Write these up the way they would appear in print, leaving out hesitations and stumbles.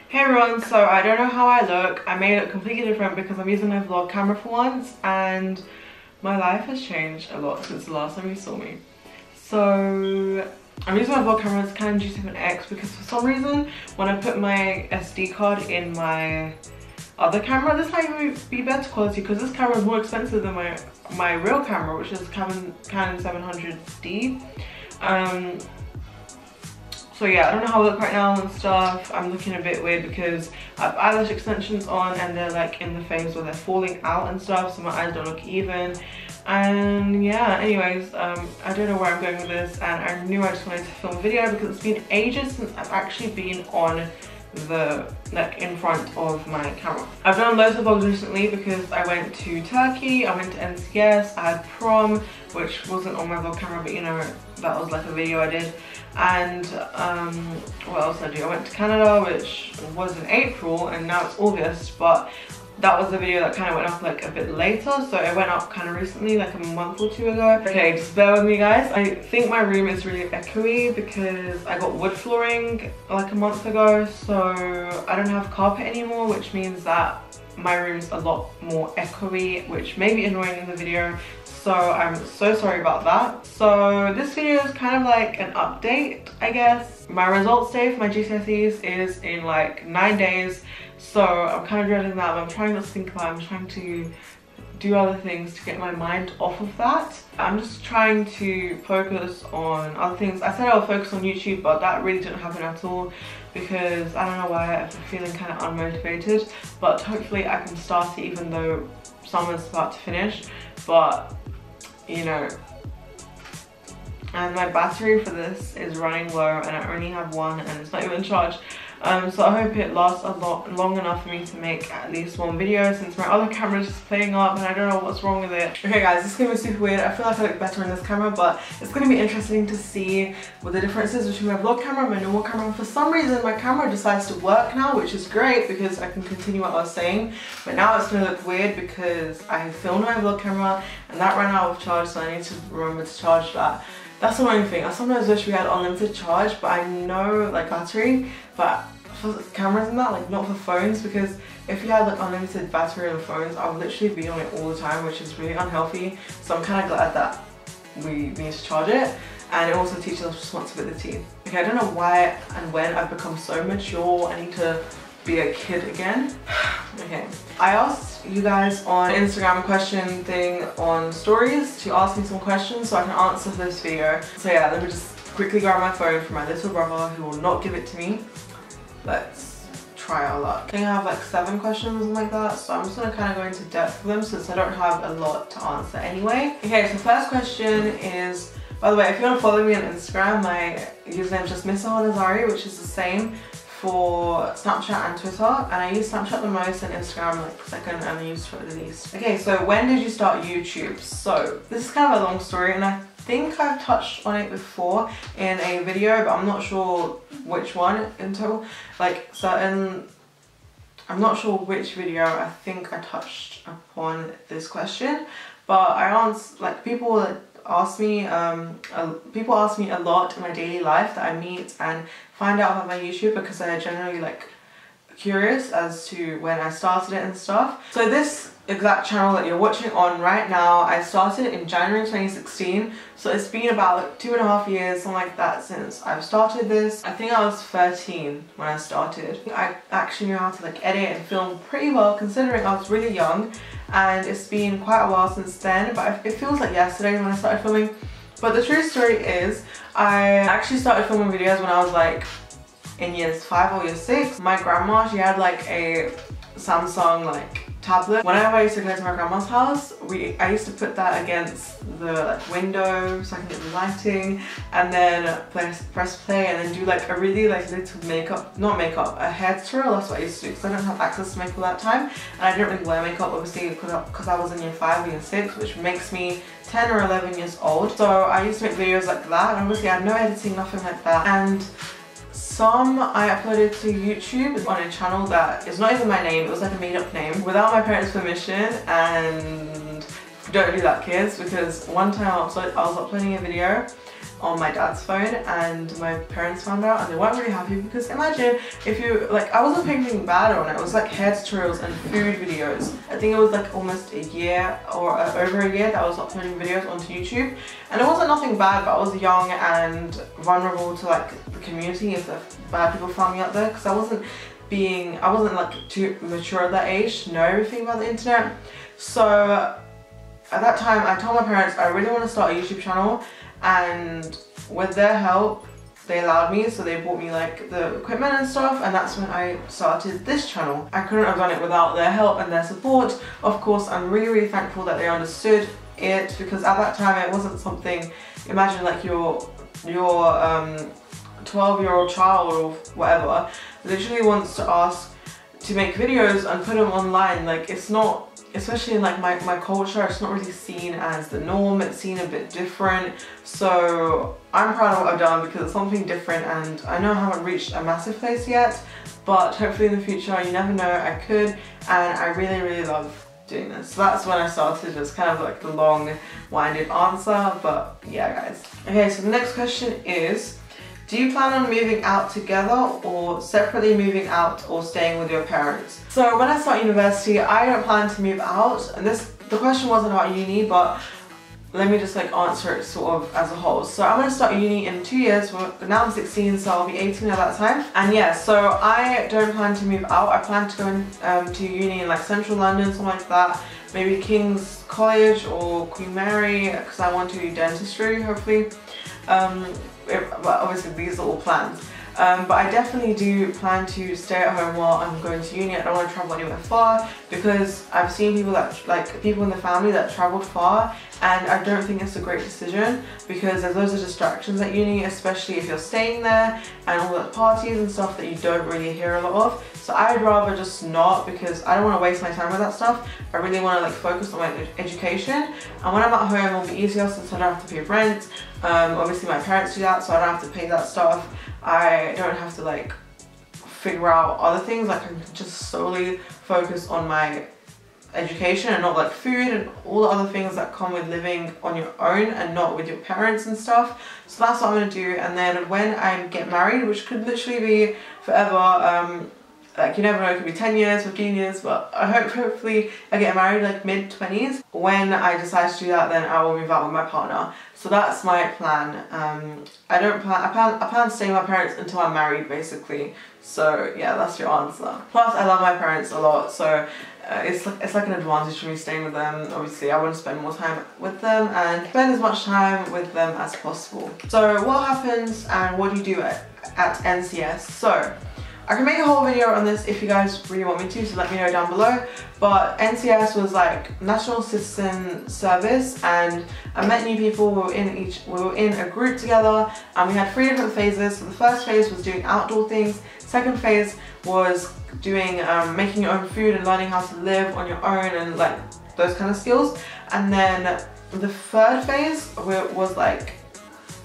Hey everyone, so I don't know how I look. I may look completely different because I'm using my vlog camera for once and my life has changed a lot since the last time you saw me. So I'm using my vlog camera as Canon G7X because for some reason when I put my SD card in my other camera, this might even be better quality because this camera is more expensive than my real camera, which is Canon 700D. So yeah, I don't know how I look right now and stuff. I'm looking a bit weird because I have eyelash extensions on and they're like in the phase where they're falling out and stuff, so my eyes don't look even. And yeah, anyways, I don't know where I'm going with this, and I knew I just wanted to film a video because it's been ages since I've actually been on the in front of my camera. I've done loads of vlogs recently because I went to Turkey, I went to NCS, I had prom, which wasn't on my vlog camera, but you know, that was like a video I did. And what else did I do? I went to Canada, which was in April, and now it's August, but that was a video that kind of went up like a bit later, so it went up kind of recently, like a month or two ago. Okay, just bear with me guys. I think my room is really echoey because I got wood flooring like a month ago, so I don't have carpet anymore, which means that my room's a lot more echoey, which may be annoying in the video. So I'm so sorry about that. So this video is kind of like an update, I guess. My results day for my GCSEs is in like 9 days. So I'm kind of dreading that, but I'm trying not to think about it. I'm trying to do other things to get my mind off of that. I'm just trying to focus on other things. I said I'll focus on YouTube, but that really didn't happen at all because I don't know why I'm feeling kind of unmotivated. But hopefully I can start it even though summer's about to finish. But you know, and my battery for this is running low and I only have one and it's not even charged. So I hope it lasts long enough for me to make at least one video since my other camera is just playing up and I don't know what's wrong with it. Okay guys, this is gonna be super weird. I feel like I look better in this camera, but it's gonna be interesting to see what the difference is between my vlog camera and my normal camera. For some reason my camera decides to work now, which is great because I can continue what I was saying, but now it's gonna look weird because I filmed my vlog camera and that ran out of charge, so I need to remember to charge that. That's the annoying thing. I sometimes wish we had unlimited charge, but I know like battery, but for cameras and that, like not for phones, because if you had like unlimited battery on phones, I would literally be on it all the time, which is really unhealthy. So I'm kind of glad that we need to charge it, and it also teaches us responsibility. Okay, I don't know why and when I've become so mature. I need to be a kid again. Okay, I asked you guys on Instagram question thing on stories to ask me some questions so I can answer for this video. So yeah, let me just quickly grab my phone from my little brother who will not give it to me. Let's try our luck. I think I have like 7 questions or something like that, so I'm just gonna kind of go into depth with them since I don't have a lot to answer anyway. Okay, so first question is, by the way, if you want to follow me on Instagram, my username is just Miss Nazari, which is the same for Snapchat and Twitter, and I use Snapchat the most and Instagram like second, and I use Twitter the least. Okay, so when did you start YouTube? So this is kind of a long story and I think I've touched on it before in a video, but I'm not sure which one until like certain, I'm not sure which video I think I touched upon this question, but I answer like people ask me a lot in my daily life that I meet and find out about my YouTube because they're generally like curious as to when I started it and stuff. So this exact channel that you're watching on right now, I started in January 2016, so it's been about 2.5 years, something like that, since I've started this. I think I was 13 when I started. I actually knew how to like edit and film pretty well considering I was really young, and it's been quite a while since then, but it feels like yesterday when I started filming. But the true story is I actually started filming videos when I was like in years 5 or year 6. My grandma, she had like a Samsung like tablet. Whenever I used to go to my grandma's house, I used to put that against the like window so I can get the lighting, and then press play and then do like a really like little a hair tutorial. That's what I used to do because I didn't have access to makeup at that time, and I didn't really wear makeup obviously because I was in year 5 or year 6, which makes me 10 or 11 years old. So I used to make videos like that, and obviously I had no editing, nothing like that. And some I uploaded to YouTube on a channel that is not even my name, it was like a made up name, without my parents' permission, and don't do that kids, because one time I was uploading a video on my dad's phone, and my parents found out and they weren't really happy, because imagine if you, like, I wasn't putting anything bad on it. It was like hair tutorials and food videos. I think it was like almost a year or over a year that I was uploading videos onto YouTube, and it wasn't nothing bad, but I was young and vulnerable to like the community if the bad people found me out there, because I wasn't like too mature at that age to know everything about the internet. So at that time I told my parents I really want to start a YouTube channel, and with their help they allowed me, so they bought me like the equipment and stuff, and that's when I started this channel. I couldn't have done it without their help and their support. Of course, I'm really thankful that they understood it, because at that time it wasn't something, imagine like your 12-year-old child or whatever literally wants to ask to make videos and put them online. Like, it's not, especially in like my culture, it's not really seen as the norm. It's seen a bit different. So I'm proud of what I've done, because it's something different, and I know I haven't reached a massive place yet, but hopefully in the future, you never know, I could. And I really love doing this. So that's when I started. It's kind of like the long-winded answer, but yeah guys. Okay, so the next question is, do you plan on moving out together or separately moving out or staying with your parents? So when I start university, I don't plan to move out, and the question wasn't about uni, but let me just like answer it sort of as a whole. So I'm going to start uni in 2 years. Now I'm 16, so I'll be 18 at that time. And yeah, so I don't plan to move out. I plan to go to uni in like central London, something like that. Maybe King's College or Queen Mary, because I want to do dentistry, hopefully. But obviously these are all plans. But I definitely do plan to stay at home while I'm going to uni. I don't want to travel anywhere far, because I've seen people that, like people in the family that traveled far, and I don't think it's a great decision, because there's loads of distractions at uni, especially if you're staying there, and all the parties and stuff that you don't really hear a lot of. So I'd rather just not, because I don't want to waste my time with that stuff. I really want to like focus on my education, and when I'm at home it'll be easier, since I don't have to pay rent. Obviously my parents do that, so I don't have to pay that stuff. I don't have to like figure out other things. Like, I can just solely focus on my education and not like food and all the other things that come with living on your own and not with your parents and stuff. So that's what I'm going to do. And then when I get married, which could literally be forever, like you never know, it could be 10 years, 15 years, but I hopefully I get married like mid-20s. When I decide to do that, then I will move out with my partner. So that's my plan. I plan to stay with my parents until I'm married, basically. So yeah, that's your answer. Plus I love my parents a lot, so it's like an advantage for me staying with them. Obviously I want to spend more time with them and spend as much time with them as possible. So what happens and what do you do at NCS? So I can make a whole video on this if you guys really want me to, so let me know down below. But NCS was like National Citizen Service, and I met new people. We were in a group together, and we had 3 different phases. So the first phase was doing outdoor things. Second phase was doing making your own food and learning how to live on your own and like those kind of skills. And then the third phase was like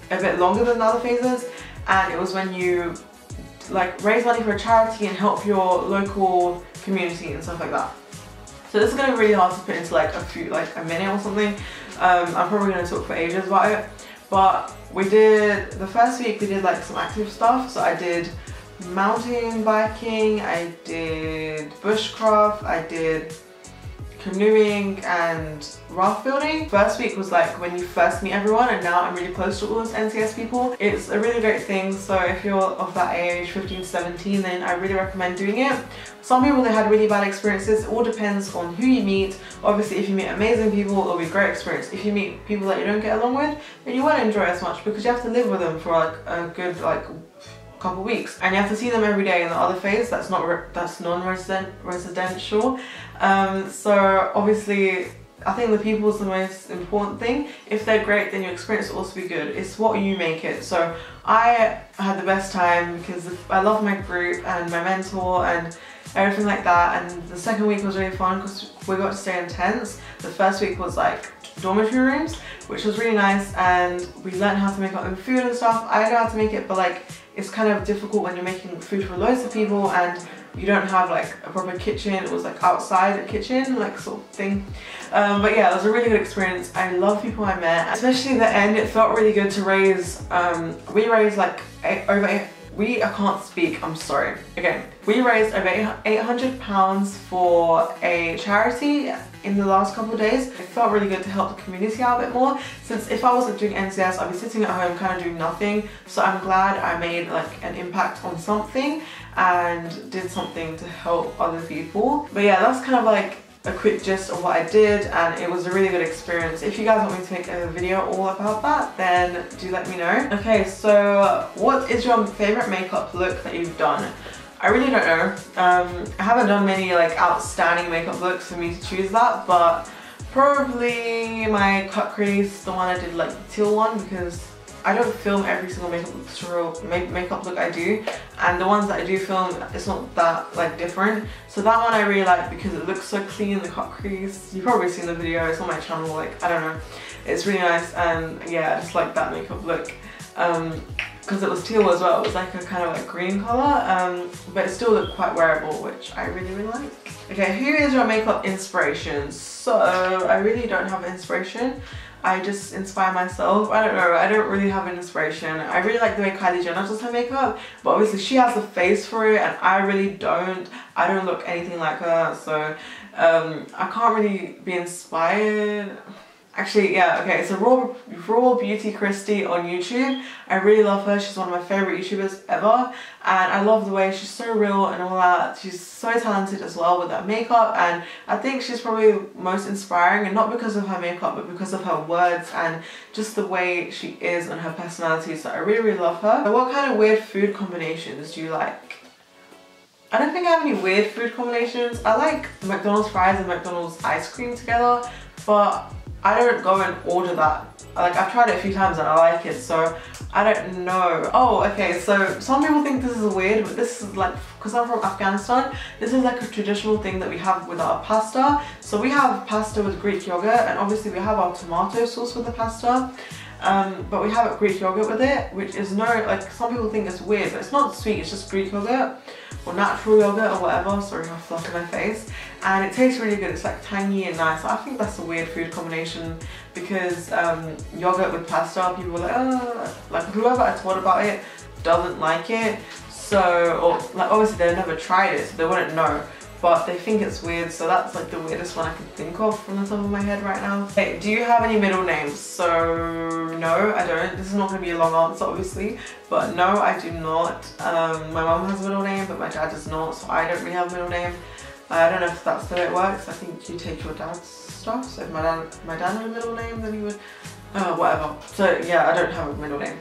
a bit longer than the other phases, and it was when you like raise money for a charity and help your local community and stuff like that. So this is going to be really hard to put into like a minute or something. I'm probably going to talk for ages about it. But the first week we did like some active stuff. So I did mountain biking, I did bushcraft, I did canoeing and raft building. First week was like when you first meet everyone, and now I'm really close to all those NCS people. It's a really great thing, so if you're of that age, 15 to 17, then I really recommend doing it. Some people, they had really bad experiences. It all depends on who you meet. Obviously if you meet amazing people, it'll be a great experience. If you meet people that you don't get along with, then you won't enjoy it as much, because you have to live with them for like a good couple weeks, and you have to see them every day. In the other phase, that's non-residential. So obviously I think the people is the most important thing. If they're great, then your experience will also be good. It's what you make it. So I had the best time because I love my group and my mentor and everything like that. And the second week was really fun because we got to stay in tents. The first week was like dormitory rooms, which was really nice, and we learned how to make our own food and stuff. I know how to make it, but like it's kind of difficult when you're making food for loads of people, and you don't have like a proper kitchen. It was like outside a kitchen, like sort of thing. But yeah, it was a really good experience. I love people I met, especially the end. It felt really good to raise, we raised like I can't speak, I'm sorry. Okay, we raised over £800 for a charity in the last couple of days. It felt really good to help the community out a bit more, since if I wasn't doing NCS, I'd be sitting at home kind of doing nothing. So I'm glad I made like an impact on something and did something to help other people. But yeah, that's kind of like a quick gist of what I did, and it was a really good experience. If you guys want me to make a video all about that, then do let me know. Okay, so what is your favorite makeup look that you've done? I really don't know. I haven't done many like outstanding makeup looks for me to choose that, but probably my cut crease, the one I did like the teal one, because I don't film every single makeup look I do, and the ones that I do film, it's not that like different. So that one I really like because it looks so clean, the cut crease. You've probably seen the video, it's on my channel, like I don't know. It's really nice, and yeah, I just like that makeup look. Because it was teal as well, it was like a kind of like green colour, but it still looked quite wearable, which I really like. Okay, who is your makeup inspiration? So I really don't have inspiration. I just inspire myself. I don't know, I don't really have an inspiration. I really like the way Kylie Jenner does her makeup, but obviously she has the face for it and I really don't. I don't look anything like her, so I can't really be inspired. Actually, yeah, okay, so Raw Beauty Christy on YouTube. I really love her. She's one of my favourite YouTubers ever. And I love the way she's so real and all that. She's so talented as well with that makeup. And I think she's probably most inspiring, and not because of her makeup, but because of her words and just the way she is and her personality. So I really, really love her. So what kind of weird food combinations do you like? I don't think I have any weird food combinations. I like McDonald's fries and McDonald's ice cream together, but I don't go and order that. Like, I've tried it a few times and I like it, so I don't know. Oh, okay, so some people think this is weird, but this is like, because I'm from Afghanistan, this is like a traditional thing that we have with our pasta. So we have pasta with Greek yogurt, and obviously we have our tomato sauce with the pasta. But we have Greek yogurt with it, which is like, some people think it's weird, but it's not sweet, it's just Greek yogurt or natural yogurt or whatever. Sorry, I have fluff in my face. And it tastes really good. It's like tangy and nice. I think that's a weird food combination, because yogurt with pasta, people are like, oh, like whoever I told about it doesn't like it. So, or like obviously they've never tried it, so they wouldn't know. But they think it's weird, so that's like the weirdest one I can think of from the top of my head right now. Hey, do you have any middle names? So no, I don't. This is not going to be a long answer obviously, but no, I do not. My mum has a middle name, but my dad does not, so I don't really have a middle name. I don't know if that's the way it works. I think you take your dad's stuff, so if my dad had a middle name, then he would, whatever. So yeah, I don't have a middle name.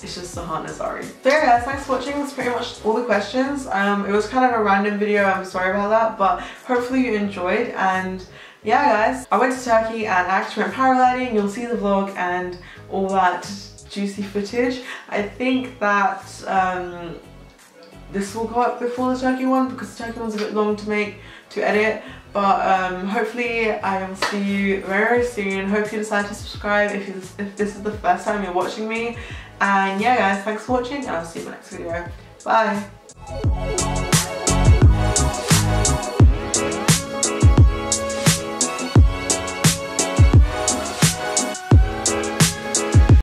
It's just Sahan Nazari. So yeah guys, thanks for watching. That's pretty much all the questions. It was kind of a random video, I'm sorry about that, but hopefully you enjoyed. And yeah guys, I went to Turkey and I actually went paragliding. You'll see the vlog and all that juicy footage. I think that this will go up before the Turkey one, because the Turkey one's a bit long to edit. But hopefully I will see you very soon. Hope you decide to subscribe if this is the first time you're watching me. And yeah guys, thanks for watching, and I'll see you in the next video. Bye!